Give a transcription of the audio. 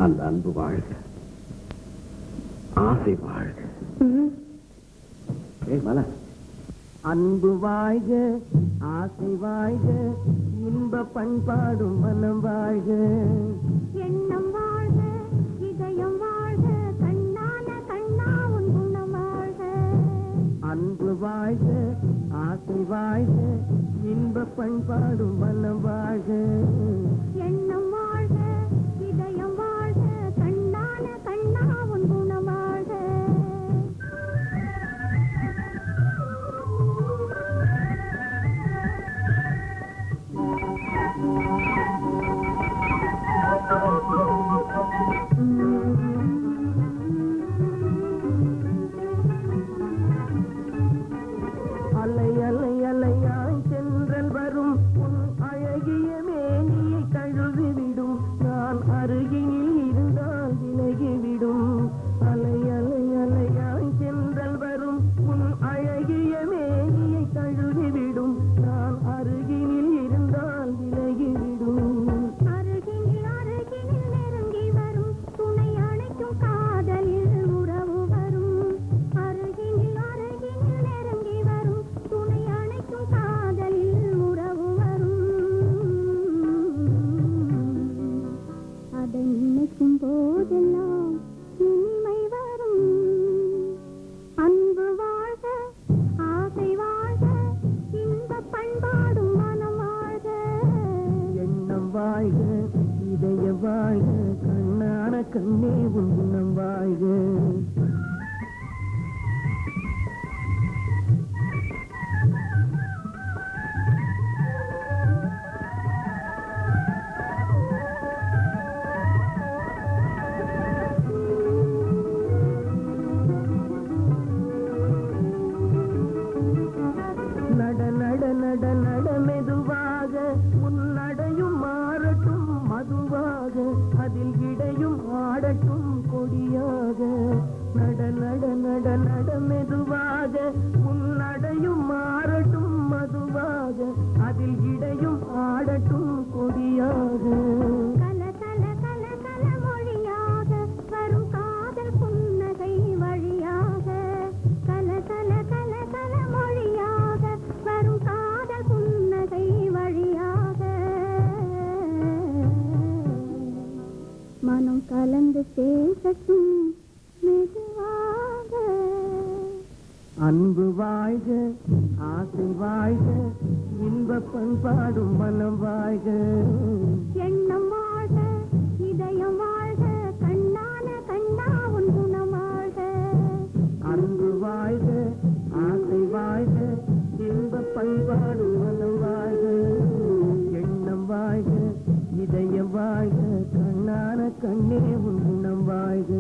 அந்த அன்பு வாழ்க, ஆசை வாழ்க. மல அன்பு வாழ்க, ஆசை வாழ்க, இன்ப பண்பாடும் மனம் வாழ்க. எண்ணம் வாழ்க, இதயம் வாழ்க, கண்ணான கண்ணா உன் குணம் வாழ்க. அன்பு வாழ்க, ஆசை வாழ்க, இன்ப பண்பாடும் மனம் வாழ்க. எண்ணம் வாழ்க, இதயம் வாழ்க, கண்ணான கண்ணா உன் குணம் வாழ்க. அலை அலை அலையாய் சென்றல் வரும் உன் அழகிய மேனியை கழுவிவிடும், நான் அருகினில் இருந்தால் விலகிவிடும். அலை அலை அலையாய் சென்றல் வரும் உன் அழகிய மேனியை கழுவிவிடும், நான் அருகினில் இருந்தால் விலகிவிடும். அருகினில் அருகினில் நெருங்கி வரும் துணை அணைக்கும் காதலில் உறவு வரும். அருகினில் அருகினில் நெருங்கி வரும் துணை அணைக்கும் காதலில் உறவு வரும். அதை நினைக்கும் போதெல்லாம் இனிமை வரும். அன்பு வாழ்க, ஆசை வாழ்க, இன்ப பண்பாடும் மனம் வாழ்க. எண்ணம் வாழ்க, இதய வாழ்க, கண்ணான கண்ணே உன் குணம் வாழ்க. நட நட நட நட மெதுவாக, உன் நடையும் மாறட்டும் மதுவாக, அதில் இடையும் ஆடட்டும் கொடியாக. நட நட நட நட மெதுவாக, உன் நடையும் மாறட்டும் மதுவாக, அதில் இடையும் ஆடட்டும் கொடியாக. கல கல கல கல மொழியாக வரும் காதல் புன்னகை வழியாக. கல கல கல கல மொழியாக வரும் காதல் புன்னகை வழியாக. மனம் கலந்து பேசட்டும் மெதுவாக. அன்பு வாழ்க, ஆசை வாழ்க, இன்ப பண்பாடும் மனம் வாழ்க. எண்ணம் வாழ்க, இதயம் வாழ்க, கண்ணான கண்ணா உன் குணம் வாழ்க. அன்பு வாழ்க, ஆசை வாழ்க, இன்ப பண்பாடும் மனம் வாழ்க. எண்ணம் வாழ்க, இதயம் வாழ்க, கண்ணான கண்ணே உன் குணம் வாழ்க.